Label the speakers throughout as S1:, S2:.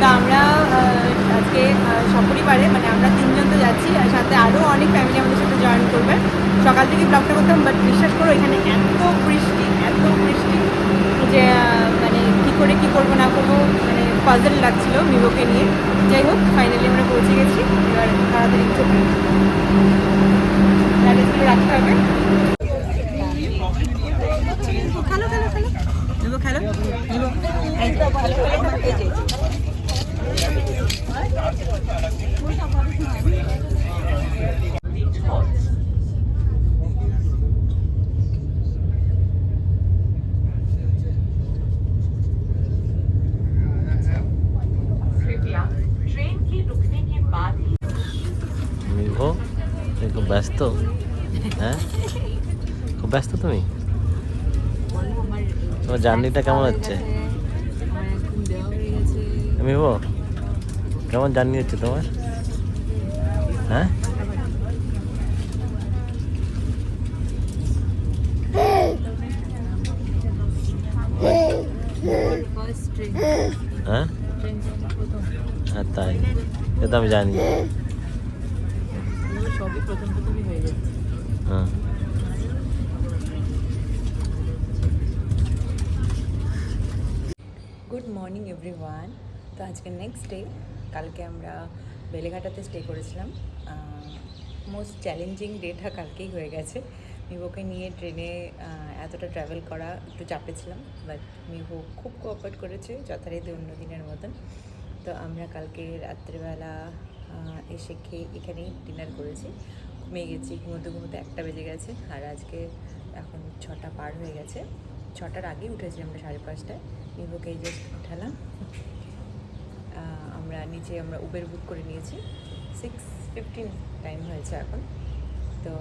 S1: তো আমরা আজকে সপরিবারে মানে আমরা 3 জন তো যাচ্ছি, আর সাথে আরও অনেক ফ্যামিলি আমাদের সাথে জয়েন করবে। সকাল থেকে ব্লগটা করতাম, বাট বিশ্বাস করো এখানে এত বৃষ্টি যে মানে কী করে কী করবো না করবো মানে পাজল লাগছিল মিভোকে নিয়ে। যাই হোক, ফাইনালি আমরা পৌঁছে গেছি। এবার তাড়াতাড়ি চলে লাগেজগুলো রাখতে হবে। খেলো মিভো, খেলো মিভো, এই যে এই যে
S2: মিভো, তুমি খুব ব্যস্ত? হ্যাঁ, খুব ব্যস্ত তুমি? তোমার জার্নিটা কেমন হচ্ছে মিভো? কেমন জার্নি হচ্ছে তোমার? হ্যাঁ, হ্যাঁ, হ্যাঁ তাই, এটা আমি জানি।
S1: সবই প্রথমই হয়ে যাচ্ছে।
S2: হ্যাঁ,
S1: গুড মর্নিং এভরিওয়ান। তো আজকে নেক্সট ডে। কালকে আমরা বেলেঘাটাতে স্টে করেছিলাম। মোস্ট চ্যালেঞ্জিং ডেটা কালকেই হয়ে গেছে। মিভোকে নিয়ে ট্রেনে এতটা ট্রাভেল করা একটু চাপে ছিলাম, বাট মিভো খুব কোঅপারেট করেছে যথারীতি অন্য দিনের মতন। তো আমরা কালকে রাত্রিবেলা এসে খেয়ে এখানেই ডিনার করেছি, ঘুমিয়ে গেছি। ঘুমোতে 1টা বেজে গেছে, আর আজকে এখন 6টা পার হয়ে গেছে। 6টার আগেই উঠেছি আমরা, 5:30টায়। মিভোকে জাস্ট উঠালাম। আমরা নিচে উবের বুক করে নিয়েছি। 6:15 টাইম হয়েছে এখন। তো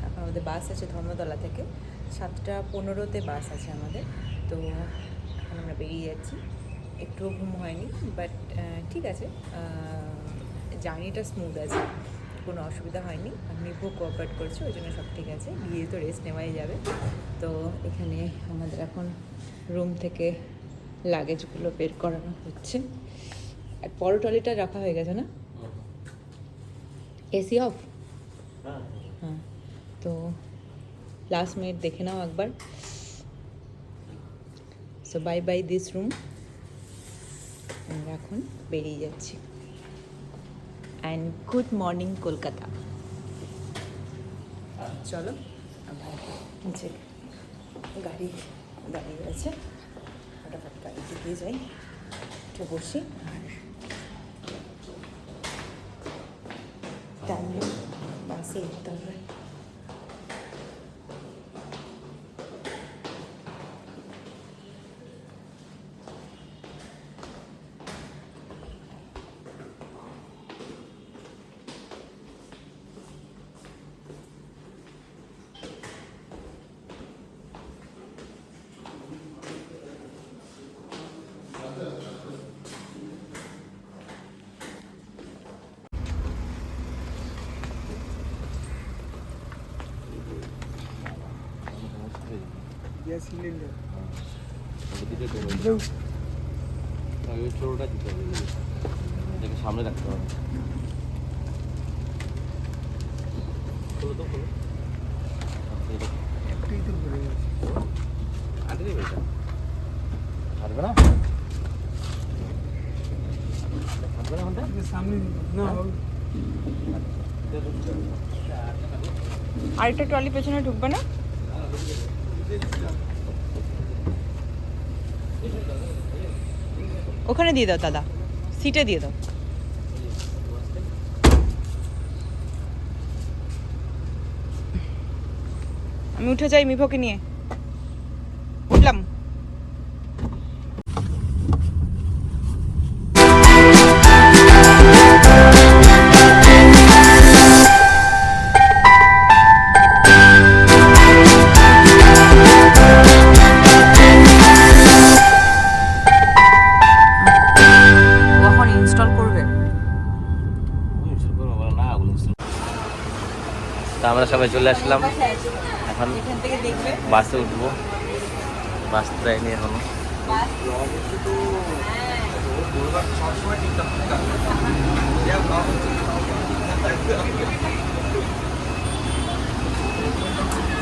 S1: এখন আমাদের বাস আছে ধর্মতলা থেকে, 7:15-তে বাস আছে আমাদের। তো এখন আমরা বেরিয়ে যাচ্ছি। একটুও ঘুম হয়নি, বাট ঠিক আছে, জার্নিটা স্মুথ আছে, কোনো অসুবিধা হয়নি। মিভো কোঅপারেট করছে, ওই জন্য সব ঠিক আছে। গিয়ে তো রেস্ট নেওয়াই যাবে। তো এখানে আমাদের এখন রুম থেকে লাগেজগুলো বের করানো হচ্ছে। আর বড় ট্রলিটা রাখা হয়ে গেছে না? AC off? হ্যাঁ। তো লাস্ট মিনিট দেখে নাও একবার। So bye this room. আমরা এখন বেরিয়ে যাচ্ছি। And good morning Kolkata. চলো আমরা নিচে গাড়ি দাঁড়িয়ে আছে, ফটাফট গাড়িতে গিয়ে যাই, একটু বসি। আর টাইমে বাসে উঠতে হবে।
S3: গ্যাস সিলিন্ডার
S2: ছোটটা দিতে হবে, এটাকে সামনে রাখতে হবে। খোলো তো, খোলো।
S3: একটাই তো ভরে গেছে।
S2: আগে দেবে এটা, পারবে না? পারবে না ওটা?
S3: সামনে না,
S1: আরেকটা ট্রলি পেছনে ঢুকবে না? ওখানে দিয়ে দাও দাদা, সিটে দিয়ে দাও। আমি উঠে যাই মিভোকে নিয়ে। উঠলাম।
S2: আমরা সবাই চলে আসলাম, এখন বাসে উঠবো। বাস যায়নি এখনো।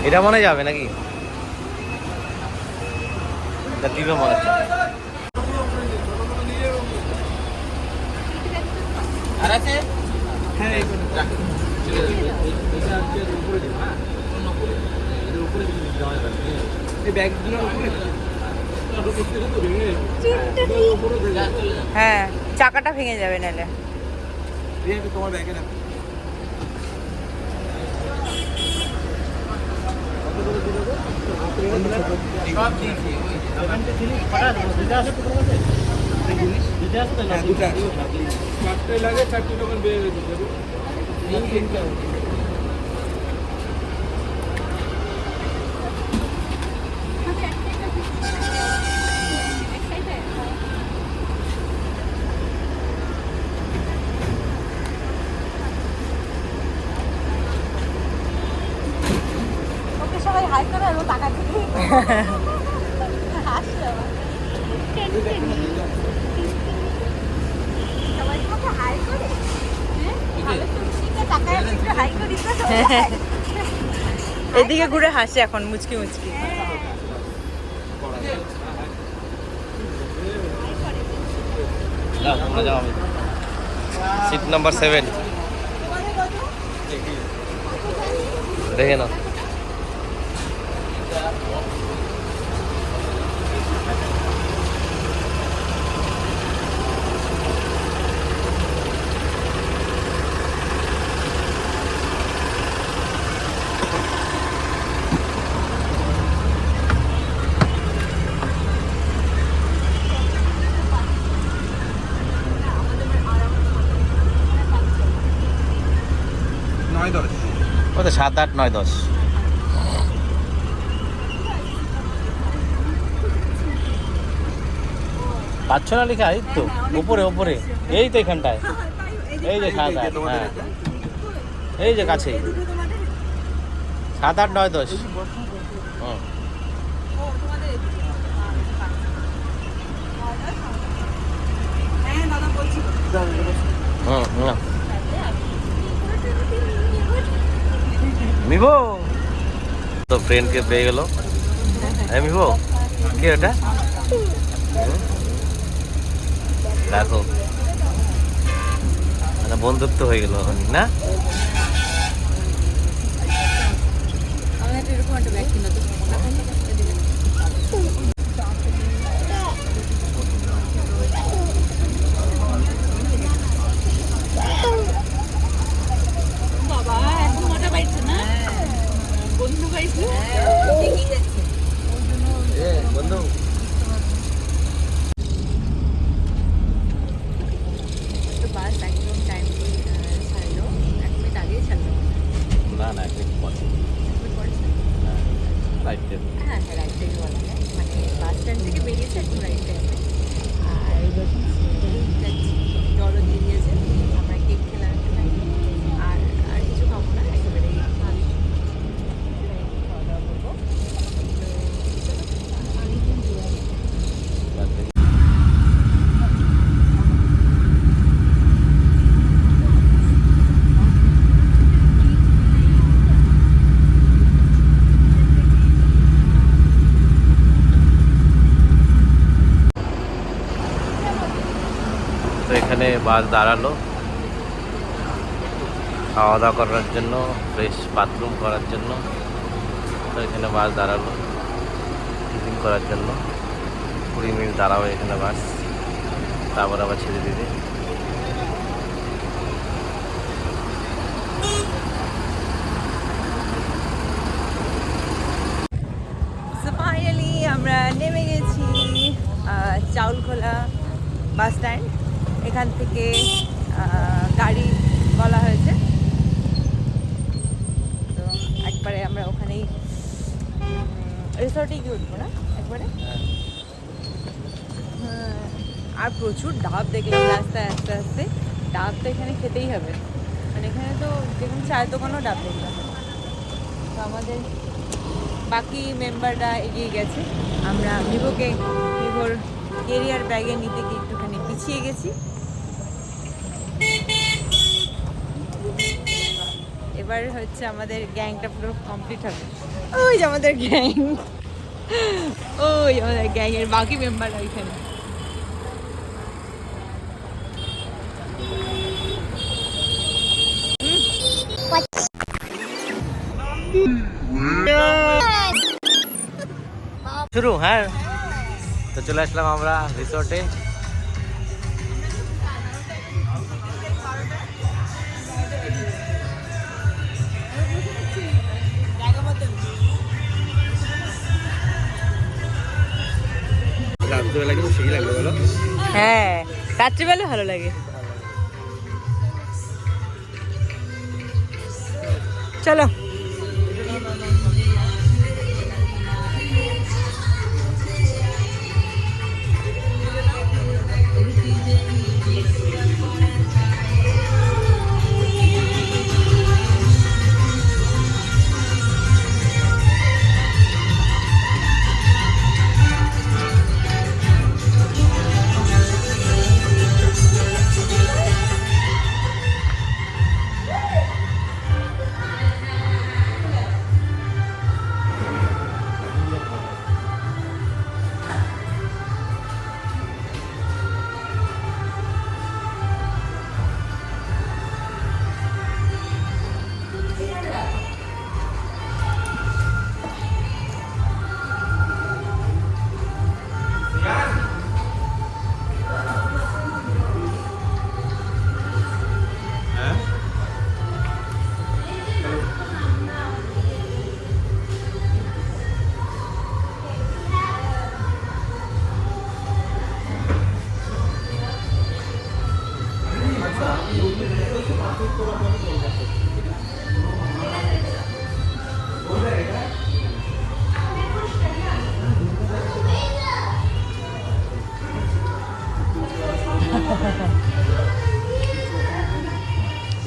S2: এটা মনে যাবে নাকি? এটা দিবে মনে হচ্ছে। আর আছে? হ্যাঁ,
S1: হ্যাঁ, চাকাটা ভেঙে যাবে নাহলে।
S3: তোমার ব্যাগে রাখো। চারটে লাগে, চারটে দোকান বেরিয়ে গেছে।
S4: সবাই হাই করে আর ও টাকা থেকে হাসলো সবাই তোমাকে হাই করে টাকা একটু হাই করি তো
S1: এদিকে ঘুরে হাসে এখন মুচকি মুচকি।
S2: সিট নাম্বার 7 দেখে নাও। ও তো 7, 8, 9, 10 পাচ্ছ না লেখা? এই তো উপরে উপরে, এই তো এখানটায়, এই যে 7, 8, হ্যাঁ এই যে কাছে 7, 8, 9, 10। হুম হুম হুম মিভো তো ফ্রেন্ডকে পেয়ে গেল। হ্যাঁ মিভো, কে ওটা? দেখো মানে বন্ধুত্ব হয়ে গেল না?
S1: এরকম একটা ব্যাগ কিনা তো
S4: বাবা এখন মোটা পাইছে না বন্ধু পাইছে
S2: বন্ধু
S1: তো বাস একদম টাইম ছাড়লো, 1 মিনিট আগেই ছাড়লো।
S2: না না একটু পরে রাইট
S1: হ্যাঁ হ্যাঁ, রাইট টাইমে বলা যায়, মানে বাস স্ট্যান্ড থেকে বেরিয়েছে একদম রাইট টাইমে। আর জলও দিয়ে দিয়েছে, আমরা কেক খেলাম এখানে। আর আর কিছু খাবো না, একেবারে খাওয়া দাওয়া করবো।
S2: তো এখানে বাস দাঁড়ালো খাওয়া দাওয়া করার জন্য, ফ্রেশ বাথরুম করার জন্য। তো এখানে বাস দাঁড়ালো টিফিন করার জন্য। 20 মিনিট দাঁড়াবে এখানে বাস, তারপর আবার ছেড়ে দিবে।
S1: সো ফাইনালি আমরা নেমে গেছি চাউলখোলা বাস স্ট্যান্ড। এখান থেকে গাড়ি বলা হয়েছে, তো একবারে আমরা ওখানেই রিসর্টেই গিয়ে উঠবো না একবারে। হ্যাঁ, আর প্রচুর ডাব দেখলাম রাস্তায় আস্তে আস্তে। ডাব তো এখানে খেতেই হবে, মানে এখানে তো যেখানে চায়ের দোকানও ডাব দেখলাম। তো আমাদের বাকি মেম্বাররা এগিয়ে গেছে, আমরা ভিভোর ক্যারিয়ার ব্যাগে নিতে গিয়ে একটুখানি পিছিয়ে পিছিয়ে গেছি। এবার হচ্ছে আমাদের গ্যাংটা পুরো কমপ্লিট হবে। ওই যে আমাদের গ্যাং, ওই আমাদের গ্যাংয়ের বাকি মেম্বাররা ওইখানে।
S2: শুরু। হ্যাঁ, তো চলে আসলাম আমরা রিসোর্টে।
S3: রাত্রিবেলা কিন্তু সেই লাগলো বলো।
S1: হ্যাঁ, রাত্রিবেলা ভালো লাগে। চলো।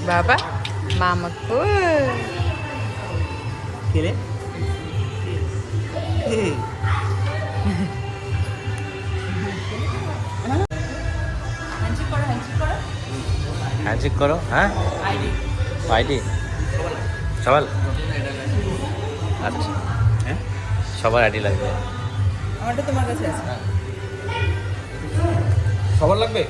S1: বাবা মামাকু
S3: কেলে
S2: হ্যান্ডশেক করো। হ্যাঁ, আইডি সবার। আচ্ছা,
S3: হ্যাঁ
S2: সবার আইডি লাগবে।
S1: আমারটা তোমার কাছে আছে।
S3: সবার লাগবে।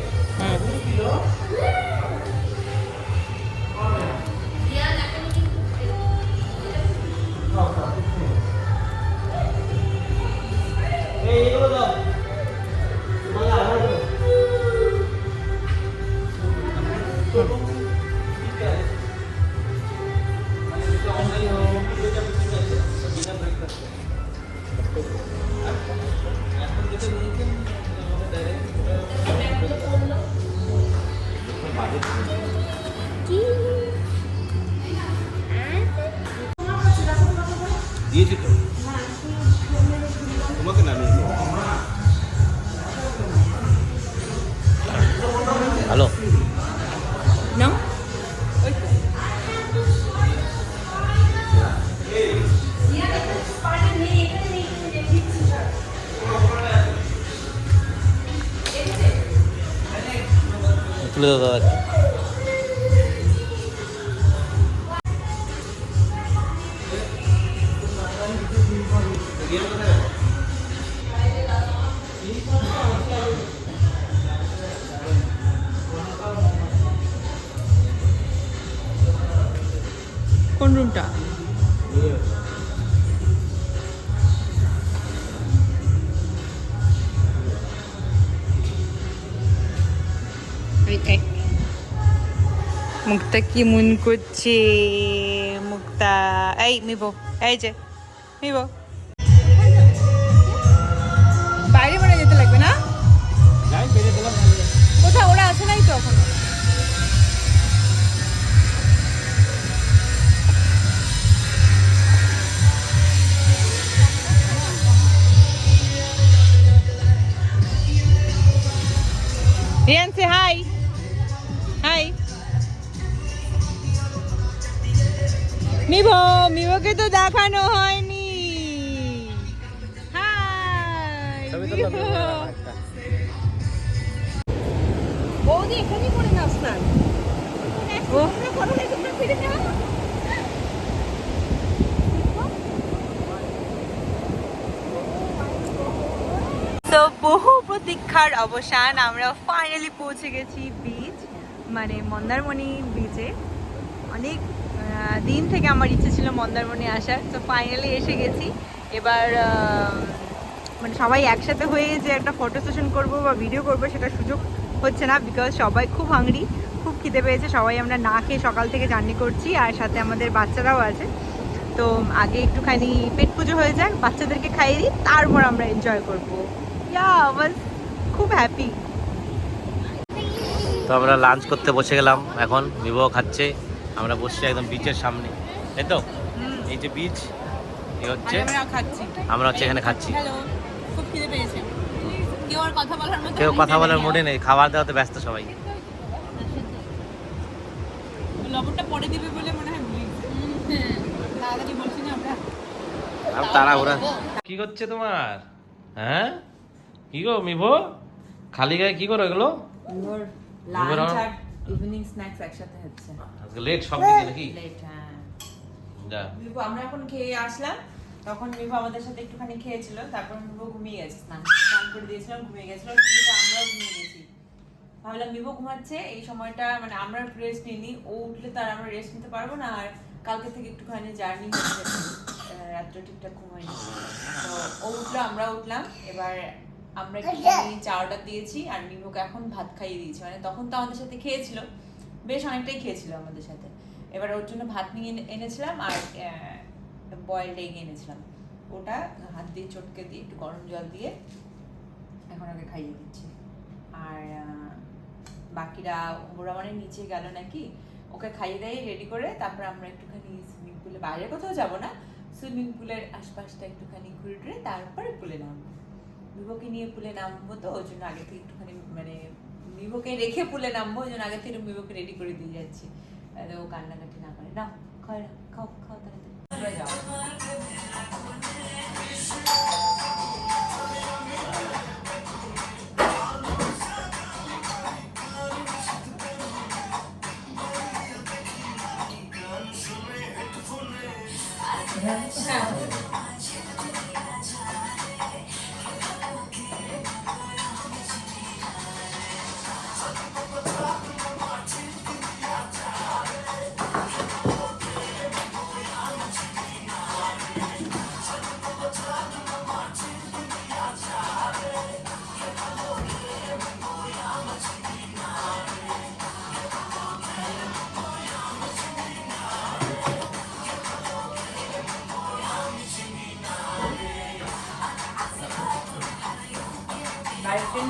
S3: দিয়েছি তো তোমাকে নামিয়ে
S2: হ্যালো,
S1: নাও ওই তো।
S2: তুলে দাও দাদা।
S1: কোন রুমটা? মুক্তা কি মন করছে? মুক্তা এই মিবো, এই যে মিবো, বাইরে মনে যেতে লাগবে না? কোথাও ওরা আছে নাই তো এখনো। রিয়ান সে হাই। হাই মিভো, মিভোকে তো দেখানো হয়নি। হাই মিভো।
S4: বৌদি এখানেই করে নাও স্নান।
S1: ও
S4: তোমরা করো না, তোমরা ফিরে যাও।
S1: তো বহু প্রতীক্ষার অবসান, আমরা ফাইনালি পৌঁছে গেছি বিচ, মানে মন্দারমণি বিচে। অনেক দিন থেকে আমার ইচ্ছে ছিল মন্দারমণি আসার, তো ফাইনালি এসে গেছি। এবার মানে সবাই একসাথে হয়ে যে একটা ফটো সেশন করবো বা ভিডিও করবো সেটা সুযোগ হচ্ছে না, বিকজ সবাই খুব হাংরি, খুব খিদে পেয়েছে। সবাই আমরা না খেয়ে সকাল থেকে জার্নি করছি, আর সাথে আমাদের বাচ্চারাও আছে। তো আগে একটুখানি পেট পুজো হয়ে যাক, বাচ্চাদেরকে খাইয়ে দিই, তারপর আমরা এনজয় করবো। খুব হ্যাপি।
S2: তো আমরা লাঞ্চ করতে বসে গেলাম, এখন মিবো খাচ্ছে, আমরা বসছি একদম বিচের সামনে, তাই তো? এই যে বিচ, এই হচ্ছে আমরা হচ্ছে এখানে খাচ্ছি।
S4: খুব খিদে পেয়েছে, কেউ আর কথা বলার মতো
S2: কেউ কথা বলার মুডে নেই, খাবার দেওয়াতে ব্যস্ত সবাই।
S4: লবণটা পরে দিবে বলে মনে হয় ভুলে গেছি। তাড়াতাড়ি বলছি না আমরা।
S2: তাড়াহুড়া কি করছে তোমার? হ্যাঁ কি গো মিভো, খালি গায়ে কি করো এগুলো?
S1: লাঞ্চ আর ইভিনিং স্ন্যাক্স একসাথে হচ্ছে।
S2: আজকে লেট সব দিকে নাকি?
S1: লেট, হ্যাঁ।
S2: যা
S1: মিভু, আমরা এখন খেয়ে আসলাম, তখন মিভু আমাদের সাথে একটুখানি খেয়েছিল, তারপর মিভু ঘুমিয়ে গেছে, স্নান করে দিয়েছিলাম, ঘুমিয়ে গেছিল, কিন্তু আমরাও ঘুমিয়ে গেছি। ভাবলাম মিভু ঘুমাচ্ছে, এই সময়টা মানে আমরা রেস্ট নিইনি, ও উঠলে তার আমরা রেস্ট নিতে পারবো না, আর কালকে থেকে একটুখানি জার্নি হচ্ছে, রাত্রে ঠিকঠাক ঘুমাইনি। তো ও উঠলো, আমরা উঠলাম, এবার আমরা একটুখানি চা অর্ডার দিয়েছি, আর মিভুকে এখন ভাত খাইয়ে দিয়েছি। মানে তখন তো আমাদের সাথে খেয়েছিল, বেশ অনেকটাই খেয়েছিল আমাদের সাথে। এবার ওর জন্য ভাত নিয়ে এনেছিলাম, আর বয়েলড এগ এনেছিলাম, ওটা হাত দিয়ে চটকে দিয়ে একটু গরম জল দিয়ে এখন ওকে খাইয়ে দিচ্ছি। আর বাকিরা ওরা মানে নিচে গেল নাকি, ওকে খাইয়ে দিয়ে রেডি করে তারপর আমরা একটুখানি সুইমিং পুলে, বাইরে কোথাও যাবো না, সুইমিং পুলের আশপাশটা একটুখানি ঘুরে টুরে তারপরে পুলে নামবো। মিভোকে নিয়ে পুলে নামবো, তো ওই জন্য আগে থেকে একটুখানি মানে মিভোকে রেখে পুলে নামবো, ওই জন্য আগে থেকে মিভোকে রেডি করে দিয়ে যাচ্ছি, ও কান্নাকাটি না করে। না খাও না, খাও খাও তাড়াতাড়ি যাও।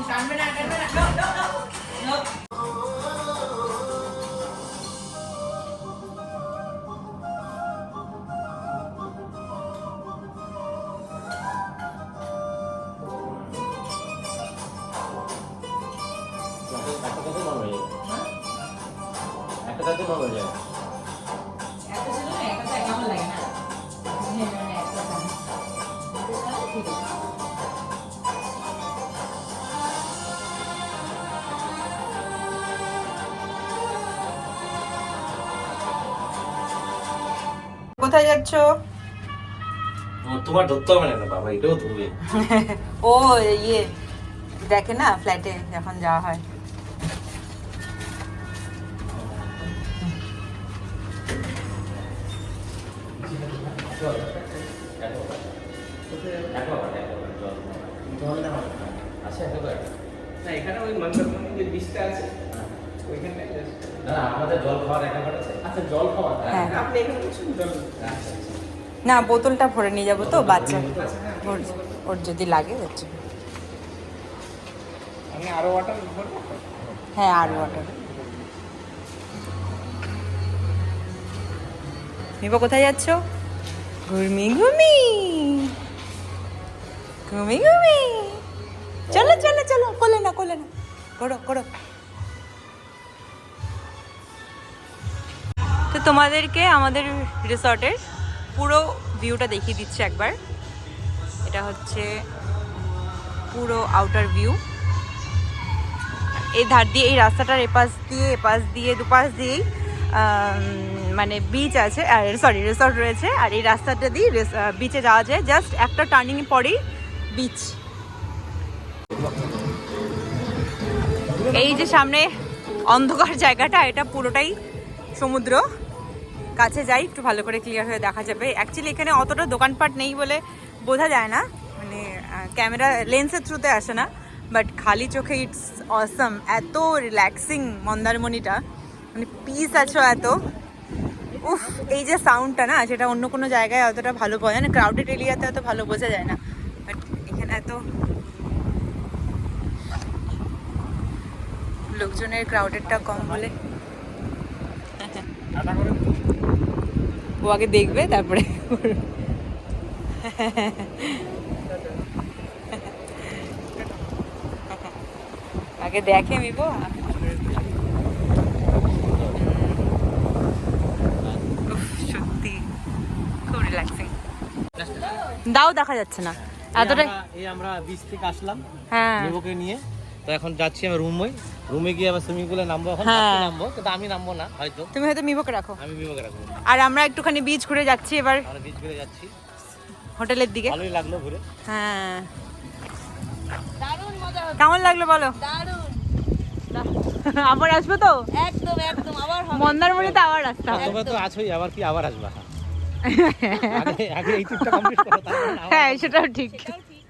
S1: টানবে না, টানবে না, no, no, no, no.
S2: একটা কেমন লাগে না?
S1: ঠিক আছে। কোথায় যাচ্ছ?
S2: তোমার ধরতে হবে না বাবা, এটাও ধরবে।
S1: ও ইয়ে দেখে না ফ্ল্যাটে যখন যাওয়া হয়।
S3: এখানে ওই মন্দারমণি যে বীজটা আছে ওইখানে
S2: আমাদের জল খাওয়ার একটা আছে।
S3: আচ্ছা, জল খাওয়া।
S1: হ্যাঁ।
S3: আপনি এখানে বলছেন জল। আচ্ছা
S1: না, বোতলটা ভরে নিয়ে যাবো তো, বাচ্চা ওর যদি লাগে হচ্ছে।
S3: আমি আরো ওয়াটার ভরবো।
S1: হ্যাঁ, আর ওয়াটার। মিবো কোথায় যাচ্ছ? ঘুমি ঘুমি ঘুমি ঘুমি, চলো চলো চলো, কোলে না কোলে না, করো করো। তো তোমাদেরকে আমাদের রিসর্টের পুরো ভিউটা দেখিয়ে দিচ্ছে একবার। এটা হচ্ছে পুরো আউটার ভিউ, এই ধার দিয়ে, এই রাস্তাটার এপাশ দিয়ে দুপাশ দিয়েই মানে বিচ আছে, সরি রিসর্ট রয়েছে। আর এই রাস্তাটা দিয়ে বিচে যাওয়া যায়, জাস্ট একটা টার্নিং পরেই বিচ। এই যে সামনে অন্ধকার জায়গাটা, এটা পুরোটাই সমুদ্র। কাছে যাই একটু ভালো করে ক্লিয়ার হয়ে দেখা যাবে। অ্যাকচুয়ালি এখানে অতটা দোকানপাট নেই বলে বোঝা যায় না, মানে ক্যামেরা লেন্সের থ্রুতে আসে না, বাট খালি চোখে ইটস অসম। এত রিল্যাক্সিং মন্দারমণিটা, মানে পিস আছে এত। উফ, এই যে সাউন্ডটা না, সেটা অন্য কোনো জায়গায় অতটা ভালো পাওয়া যায় না, ক্রাউডেড এরিয়াতে অত ভালো বোঝা যায় না, বাট এখানে এত লোকজনের ক্রাউডেডটা কম বলে। ও আগে দেখবে তারপরে আগে দেখে মিবো। সত্যি খুব রিল্যাক্সিং। দাও দেখা যাচ্ছে না এতটাই।
S2: এই আমরা বিচ থেকে আসলাম
S1: হ্যাঁ,
S2: মিবোকে নিয়ে, তো এখন যাচ্ছি আমি রুমে গিয়ে আবার সুইমিং পুলে নামবো। এখন
S1: হ্যাঁ।
S2: নামবো, কিন্তু আমি নামবো না, হয়তো
S1: তুমি হয়তো মিবোকে রাখো,
S2: আমি মিবোকে রাখবো।
S1: আর আমরা একটুখানি বিচ ঘুরে যাচ্ছি এবার
S2: আমরা বিচ ঘুরে যাচ্ছি,
S1: হোটেলের দিকে।
S2: ভালোই লাগলো ঘুরে।
S1: হ্যাঁ,
S4: দারুণ মজা হচ্ছে,
S1: কেমন লাগলো বলো?
S4: দারুণ,
S1: আবার আসবো তো,
S4: একদম একদম আবার হবে।
S1: মন্দারমণিতে আবার আসতে হবে।
S2: তোমরা তো আছোই, আবার কি আবার আসবা? আগে এই ট্রিপটা কমপ্লিট করো, তারপর না
S1: হ্যাঁ, সেটাও ঠিক।
S4: সেটাও ঠিক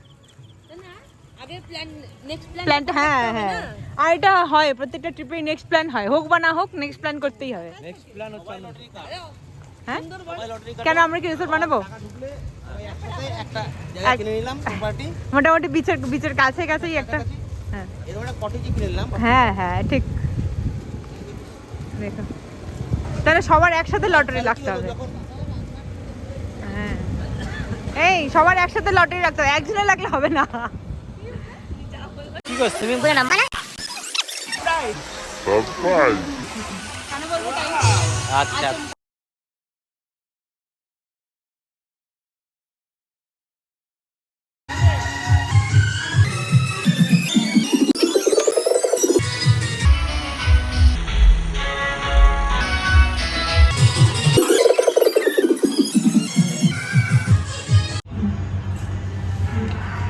S4: না, আগে প্ল্যান, নেক্সট
S1: প্ল্যান, হ্যাঁ হ্যাঁ, আর এটা হয় প্রত্যেকটা ট্রিপে, নেক্সট প্ল্যান হয়, হোক বা না হোক নেক্সট প্ল্যান করতেই হবে।
S2: নেক্সট প্ল্যান হচ্ছে
S1: হ্যাঁ, কেন আমরা কি রিসোর্ট বানাবো?
S2: একটা জায়গা কিনে নিলাম প্রপার্টি,
S1: মোটামুটি বিচের কাছে কাছেই একটা। হ্যাঁ
S2: এরকম একটা কটেজই কিনে নিলাম।
S1: হ্যাঁ হ্যাঁ, ঠিক। দেখো, তাহলে সবার একসাথে লটারি লাগতে হবে। হ্যাঁ, এই সবার একসাথে লটারি রাখতে হবে, একজনে লাগলে হবে না।
S2: কি করছ তুমি? বুঝে নাম আচ্ছা,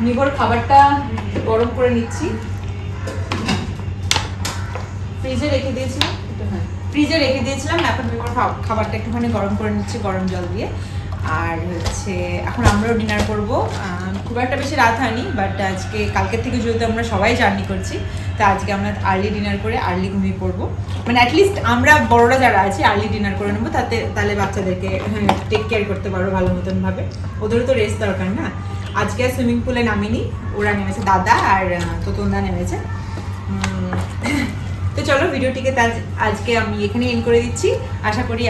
S1: নিগর খাবারটা গরম করে নিচ্ছি, ফ্রিজে রেখে দিয়েছিলাম, এখন নিগর খাবারটা একটুখানি গরম করে নিচ্ছি গরম জল দিয়ে। আর হচ্ছে এখন আমরাও ডিনার করব। খুব একটা বেশি রাত হয়নি, বাট আজকে কালকের থেকে যেহেতু আমরা সবাই জার্নি করছি, তা আজকে আমরা আর্লি ডিনার করে আর্লি ঘুমিয়ে পড়বো। মানে অ্যাটলিস্ট আমরা বড়রা যারা আছি আর্লি ডিনার করে নেবো, তাহলে বাচ্চাদেরকে টেক কেয়ার করতে পারবো ভালো মতন ভাবে, ওদেরও তো রেস্ট দরকার না। আজকে আর সুইমিং পুলে নামিনি, ওরা নেমেছে, দাদা আর তোতনদা নেমেছে। তো চলো ভিডিওটিকে আজকে আমি এখানে এন্ড করে দিচ্ছি। আশা করি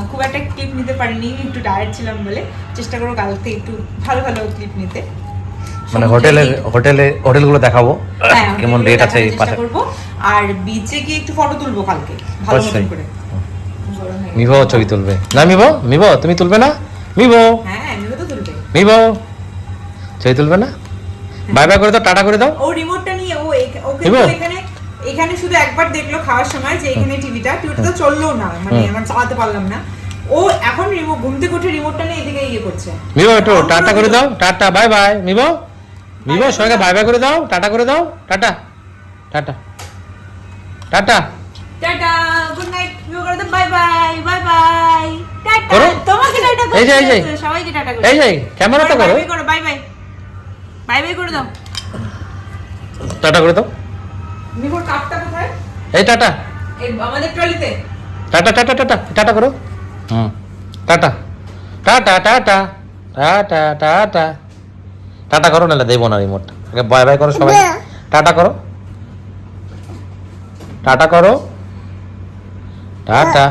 S1: খুব একটা ক্লিপ নিতে পারিনি, একটু টায়ার্ড ছিলাম বলে। চেষ্টা করবো কাল থেকে একটু ভালো ভালো ক্লিপ নিতে,
S2: মানে হোটেলগুলো দেখাবো কেমন রেট আছে এই পাশে
S1: করবো। আর বিচে গিয়ে একটু ফটো তুলবো কালকে ভালো মতন করে।
S2: মিবো ছবি তুলবে না? মিবো তুমি তুলবে না? মিবো,
S1: হ্যাঁ মিবো তো তুলবে।
S2: মিবো ছবি তুলবে না? বাই বাই করে দাও, টাটা করে দাও।
S1: ও রিমোটটা নিয়ে ওকে এখানে শুধু একবার দেখলো খাওয়ার সময় যে এখানে টিভিটা তো চললো না, মানে আমরা চালাতে পারলাম না। ও এখন ঘুম থেকে উঠে রিমোটটা নিয়ে এদিকে ইয়ে করছে।
S2: মিবো একটু টাটা করে দাও, টাটা বাই বাই। মিবো সবাইকে বাই বাই করে দাও, টাটা করে দাও, tata tata tata
S1: tata, good night. মিবো করে দাও bye bye, bye bye, tata.
S2: করো।
S1: তোমাকে টাটা করো,
S2: এই যে
S1: সবাইকে টাটা করো,
S2: এই যে ক্যামেরাটা করো,
S1: বাই করো, বাই বাই, বাই বাই করে দাও,
S2: টাটা করে দাও।
S1: মিবোর কাপটা কোথায়?
S2: এই টাটা,
S1: এই আমাদের ট্রলিতে।
S2: টাটা টাটা টাটা টাটা করো। Tata tata tata tata tata tata করো, নাহলে দেবো না রিমোট। আগে বাই বাই করো সবাই, টাটা করো, টাটা করো, টাটা।